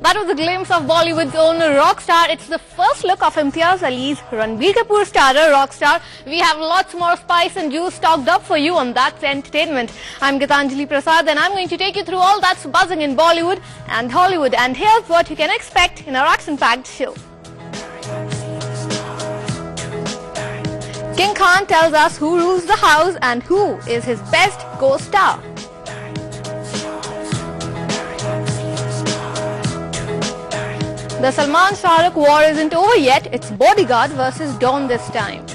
That was a glimpse of Bollywood's own rock star. It's the first look of Imtiaz Ali's Ranbir Kapoor starrer Rockstar. We have lots more spice and juice stocked up for you on That's Entertainment. I'm Gitanjali Prasad and I'm going to take you through all that's buzzing in Bollywood and Hollywood. And here's what you can expect in our action-packed show. King Khan tells us who rules the house and who is his best co-star. The Salman-Shah Rukh war isn't over yet. It's Bodyguard versus Don this time.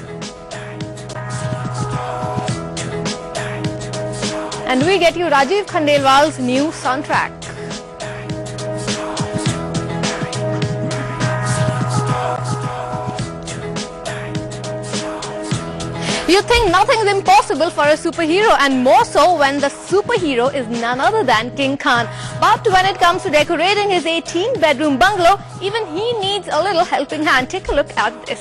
And we get you Rajiv Khandelwal's new soundtrack. You think nothing's impossible for a superhero, and more so when the superhero is none other than King Khan. But when it comes to decorating his 18-bedroom bungalow, even he needs a little helping hand. Take a look at this.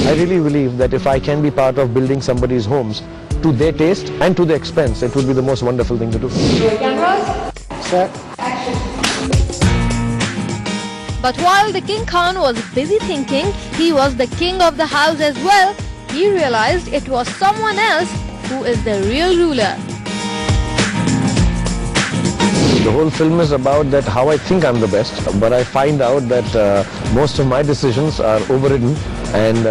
I really believe that if I can be part of building somebody's homes to their taste and to their expense, it would be the most wonderful thing to do. Cameras. Sir. Action. But while the King Khan was busy thinking he was the king of the house as well, he realized it was someone else who is the real ruler. The whole film is about that how I think I'm the best, but I find out that most of my decisions are overridden, and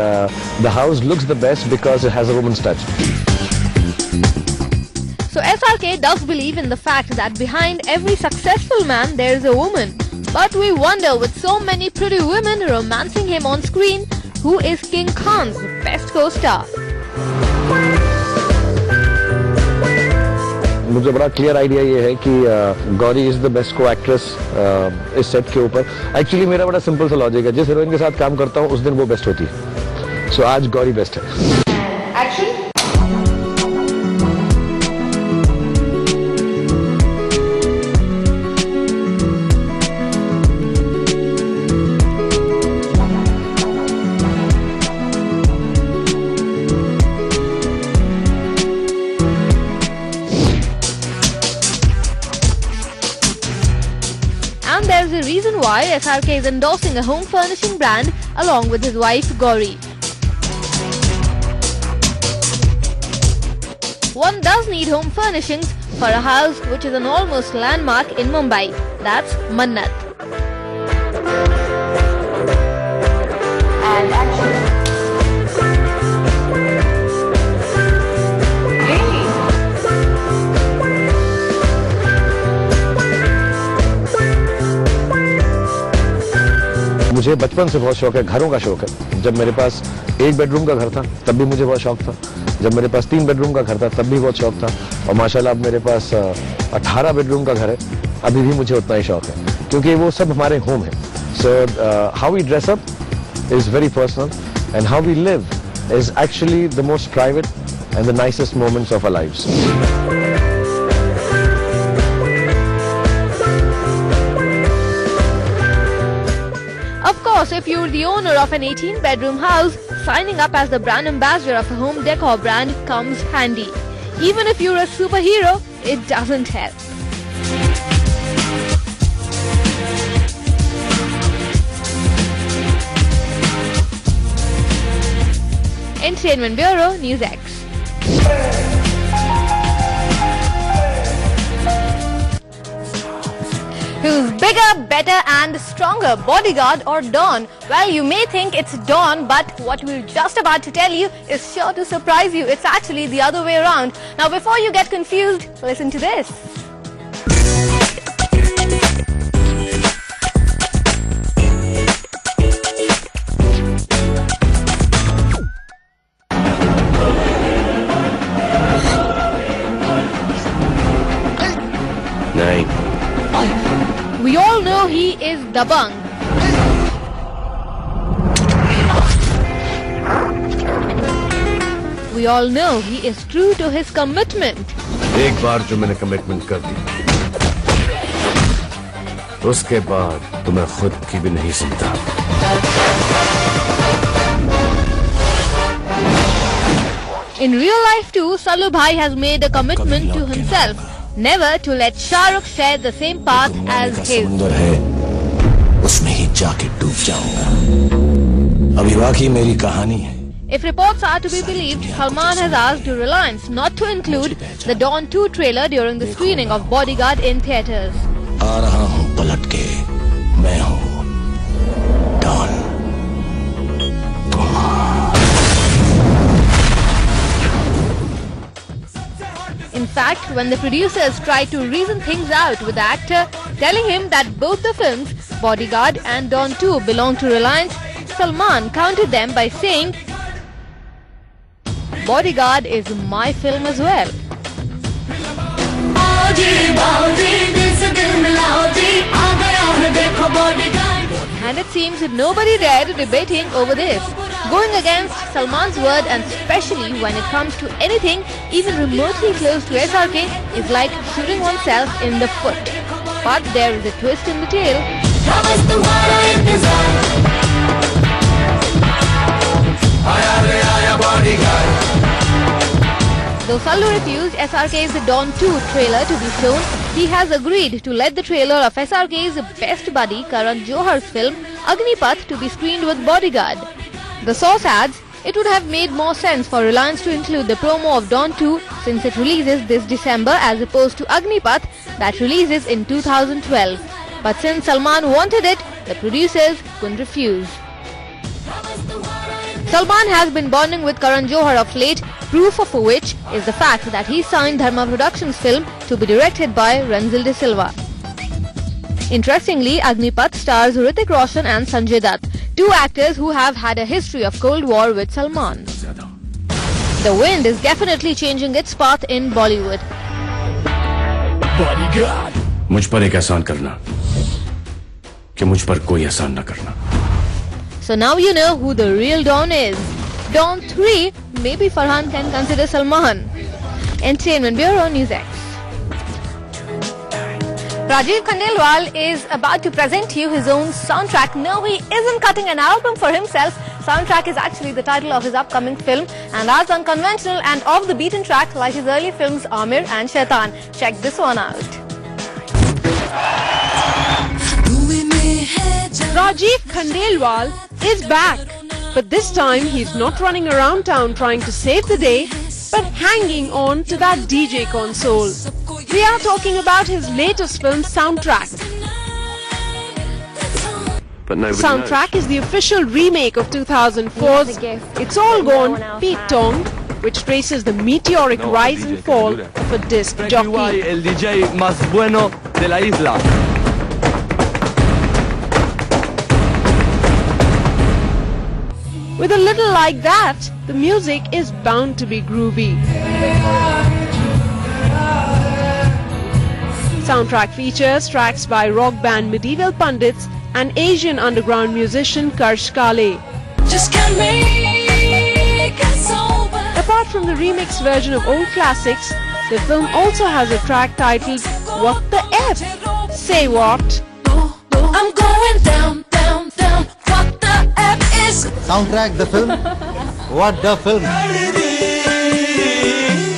the house looks the best because it has a woman's touch. So SRK does believe in the fact that behind every successful man there is a woman. But we wonder, with so many pretty women romancing him on screen, who is King Khan's best co-star? मुझे बड़ा clear idea ये है कि Gauri is the best को actress इस set के ऊपर. Actually मेरा बड़ा सिंपल सा लॉजिक है, जिस हीरोइन के साथ काम करता हूँ उस दिन वो बेस्ट होती है. सो आज गौरी बेस्ट है. Action. And there's a reason why SRK is endorsing a home furnishing brand along with his wife Gauri. One does need home furnishings for a house which is an almost landmark in Mumbai. That's Mannat. And action. Hey. मुझे बचपन से बहुत शौक है, घरों का शौक है. जब मेरे पास 1 बेडरूम का घर था तब भी मुझे बहुत शौक था. जब मेरे पास 3 बेडरूम का घर था तब भी बहुत शौक था. और माशाल्लाह अब मेरे पास 18 बेडरूम का घर है, अभी भी मुझे उतना ही शौक है, क्योंकि वो सब हमारे होम है. So how we dress up is very personal, and how we live is actually the most private and the nicest moments of our lives. Of course, if you're the owner of an 18-bedroom house, signing up as the brand ambassador of a home decor brand comes handy. Even if you're a superhero, it doesn't help. Entertainment Bureau, NewsX. Who's bigger, better and stronger, Bodyguard or Don? Well, you may think it's Don, but what we're just about to tell you is sure to surprise you. It's actually the other way around. Now, before you get confused, listen to this. We all know he is Dabangg. we all know he is true to his commitment. एक बार जो मैंने commitment कर दी, उसके बाद तो मैं खुद की भी नहीं सुनता। In real life too, Salu Bhai has made a commitment to himself, never to let Shah Rukh share the same path as his. उसमें ही जाके डूब जाऊंगा। अभी बाकी मेरी कहानी है। If reports are to be believed, Salman has asked Reliance not to include the Dawn 2 trailer during the screening of Bodyguard in theatres. आ रहा हूँ पलट के, मैं हूँ don. In fact, when the producers tried to reason things out with the actor, telling him that both the films, Bodyguard and Dawn 2, belong to Reliance, Salman countered them by saying, Bodyguard is my film as well. And it seems that nobody dared debating over this, going against Salman's word, and especially when it comes to anything even remotely close to SRK, is like shooting oneself in the foot. But there is a twist in the tale. Though Sallu refused SRK's Dawn 2 trailer to be shown, he has agreed to let the trailer of SRK's best buddy Karan Johar's film Agnipath to be screened with Bodyguard. The source adds, it would have made more sense for Reliance to include the promo of Dawn 2 since it releases this December as opposed to Agnipath that releases in 2012. But since Salman wanted it, the producers couldn't refuse. Salman has been bonding with Karan Johar of late, proof of which is the fact that he signed Dharma Productions' film to be directed by Ranjil De Silva. Interestingly, Agnipath stars Hrithik Roshan and Sanjay Dutt, two actors who have had a history of Cold War with Salman. The wind is definitely changing its path in Bollywood. Bodyguard. मुझ पर एक एहसान करना कि मुझ पर कोई एहसान न करना। So now you know who the real Dawn is. Dawn 3, maybe Farhan can consider Salman. Entertainment Bureau, News X. Rajiv Khandelwal is about to present you his own soundtrack. No, he isn't cutting an album for himself. Soundtrack is actually the title of his upcoming film, and as unconventional and off the beaten track like his early films Amir and Shaitan. Check this one out. Rajiv Khandelwal is back, but this time he's not running around town trying to save the day, but hanging on to that DJ console. We are talking about his latest film, Soundtrack. But nobody Soundtrack is the official remake of 2004's It's All Gone, Pete Tong, which traces the meteoric rise and fall of a disc jockey. El DJ más bueno de la isla. With a little like that, the music is bound to be groovy. Soundtrack features tracks by rock band Medieval Pundits and Asian underground musician Karsh Kale. Apart from the remix version of old classics, the film also has a track titled What the F? Say what? I'm going down, down, down. What the F is? Soundtrack the film. What the film?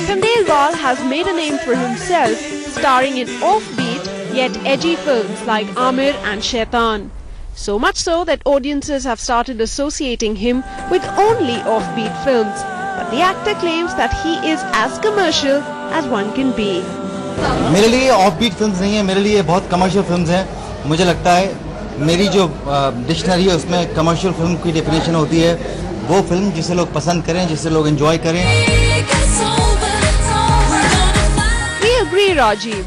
Khandelwal has made a name for himself, starring in offbeat yet edgy films like Amir and Shaitan. So much so that audiences have started associating him with only offbeat films. But the actor claims that he is as commercial as one can be. मेरे लिए offbeat films नहीं है, मेरे लिए बहुत commercial films हैं. मुझे लगता है मेरी जो डिक्शनरी है उसमें commercial film की definition होती है वो फिल्म जिसे लोग पसंद करें, जिसे लोग enjoy करें. We agree, Rajiv.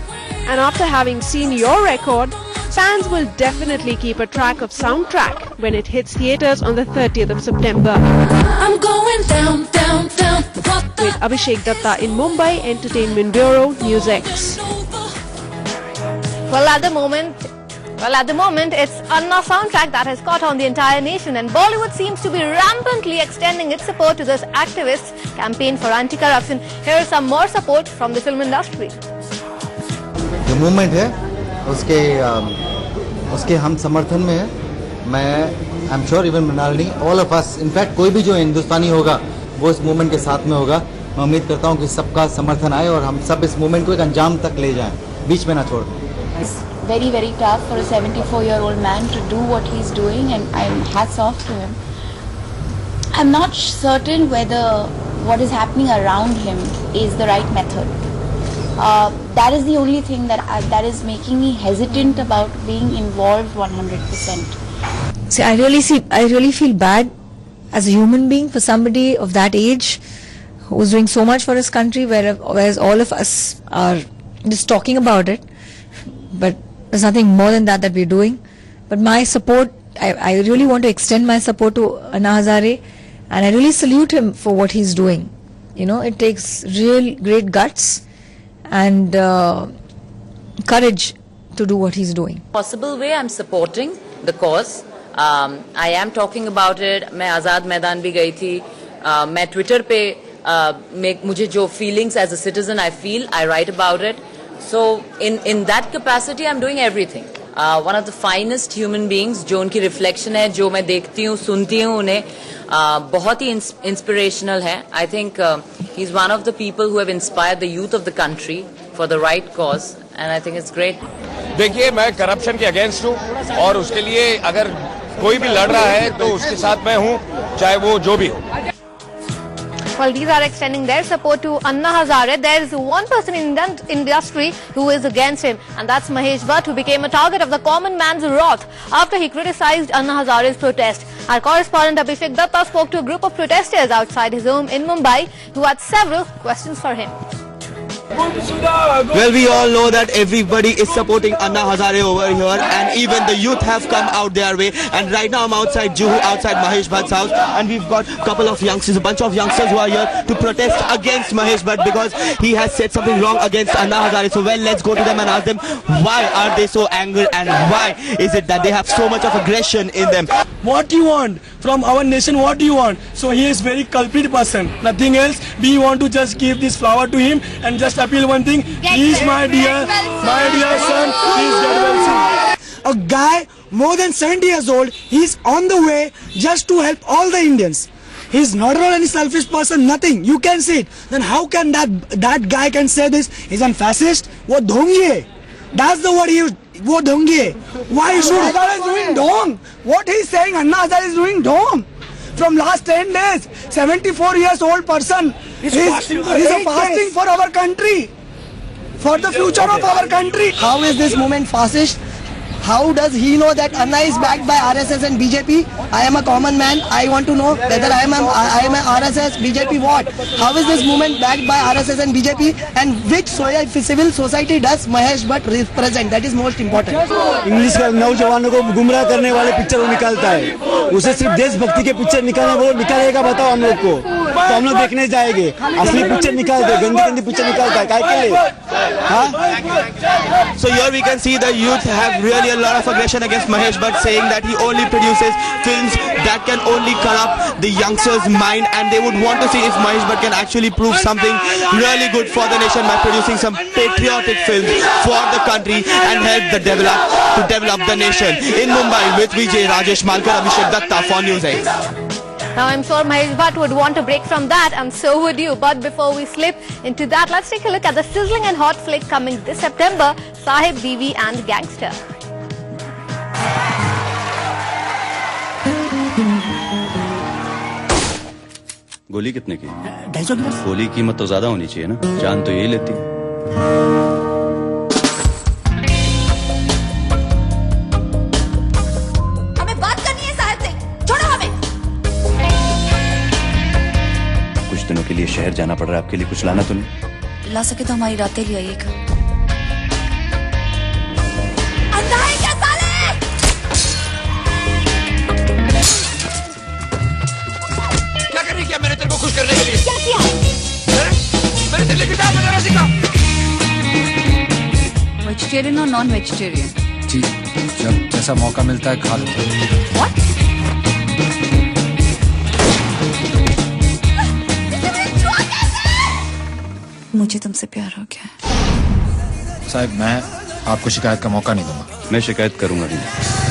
And after having seen your record, fans will definitely keep a track of Soundtrack when it hits theatres on the 30th of September. I'm going down, down, down. What the With Abhishek Datta in Mumbai, Entertainment Bureau, News X. Well, at the moment, it's Anna Soundtrack that has caught on the entire nation, and Bollywood seems to be rampantly extending its support to those activists campaign for anti-corruption. Here is some more support from the film industry. जो movement है उसके हम समर्थन में है. मैं I am sure even Mrinalini, all of us, in fact कोई भी जो हिंदुस्तानी होगा वो इस मूवमेंट के साथ में होगा. मैं उम्मीद करता हूँ कि सबका समर्थन आए और हम सब इस मूवमेंट को एक अंजाम तक ले जाएं, बीच में ना छोड़. Very, very tough for a 74-year-old man to do what he's doing, and I'm hats off to him. I'm not certain whether what is happening around him is the right method. That is the only thing that is making me hesitant about being involved 100%. See, I really feel bad as a human being for somebody of that age who's doing so much for his country, whereas all of us are just talking about it, but there's nothing more than that we're doing. But my support, I really want to extend my support to Anna Hazare, and I really salute him for what he's doing. You know, it takes real great guts and courage to do what he's doing. Possible way I'm supporting the cause. I am talking about it. मैं आज़ाद मैदान भी गई थी. मैं Twitter पे मुझे जो feelings as a citizen I feel, I write about it. So in that capacity I'm doing everything. One of the finest human beings, जो उनकी reflection है, जो मैं देखती हूँ, सुनती हूँ उन्हें, बहुत ही inspirational है. I think he's one of the people who have inspired the youth of the country for the right cause, and I think it's great. देखिए, मैं करप्शन के अगेंस्ट हूँ और उसके लिए अगर कोई भी लड़ रहा है तो उसके साथ मैं हूँ, चाहे वो जो भी हो. Well, these are extending their support to Anna Hazare. There is one person in the industry who is against him, and that's Mahesh Bhatt, who became a target of the common man's wrath after he criticized Anna Hazare's protest. Our correspondent Abhishek Datta spoke to a group of protesters outside his home in Mumbai who had several questions for him. Well, we all know that everybody is supporting Anna Hazare over here, and even the youth have come out their way. And right now I'm outside Juhu, outside Mahesh Bhatt's house, and we've got a couple of youngsters, a bunch of youngsters who are here to protest against Mahesh Bhatt because he has said something wrong against Anna Hazare. So well, let's go to them and ask them why are they so angry and why is it that they have so much of aggression in them. What do you want from our nation? What do you want? So he is very culprit person, nothing else. We want to just give this flower to him and just appeal one thing. Please, my dear son, please get well soon. A guy more than 70 years old, he's on the way just to help all the Indians. He's not at all any selfish person, nothing. You can see it. Then how can that guy can say this? He's a fascist? Wo dhongi hai. That's the word he used. Wo dhongi hai. Why should Anna Hazare is doing dong? What he's saying, Anna Hazare is doing dong. From last 10 days, 74 years old person is fasting for our country, for the future of our country. How is this movement fascist? How does he know that Anna is backed by RSS and BJP? I am a common man. I want to know whether I am a RSS, BJP, what? How is this movement backed by RSS and BJP? And which civil society does Mahesh Bhatt represent? That is most important. English का नौजवानों को गुमराह करने वाले picture वो निकालता है. उसे सिर्फ देशभक्ति के पिक्चर निकालना, वो निकालेगा बताओ हम लोग को, तो हम लोग देखने जाएंगे. असली पिक्चर निकालते, गंदी पिक्चर निकालता है, काय के लिए? हाँ? So here we can see the youth have really a lot of aggression against Mahesh Bhatt, saying that he only produces films that can only corrupt the youngsters' mind, and they would want to see if Mahesh Bhatt can actually prove something really good for the nation by producing some patriotic films for the country and help to develop the nation. In Mumbai with Vijay, Rajesh Malkar, Abhishek Datta for News 8. Now, I'm sure Mahesh Bhatt would want to break from that, and so would you. But before we slip into that, let's take a look at the sizzling and hot flick coming this September, Sahib, Biwi and Gangster. गोली कितने की? 250 गोली की कीमत तो ज्यादा होनी चाहिए ना, जान तो यही लेती है. हमें बात करनी है साहब से, छोड़ो हमें. कुछ दिनों के लिए शहर जाना पड़ रहा है, आपके लिए कुछ लाना तो नहीं? ला सके तो हमारी रातें ले आइएगा. अंधा है क्या साले? क्या कर रही है? मैंने तेरे को खुश करने के लिए क्या किया? मैंने तेरे लिए गिटार बजाना सीखा. वेजिटेरियन और नॉन वेजिटेरियन? जी, जब जैसा मौका मिलता है खा लेते हैं. मुझे तुमसे प्यार हो गया है। साहब मैं आपको शिकायत का मौका नहीं दूंगा। मैं शिकायत करूंगा भी नहीं।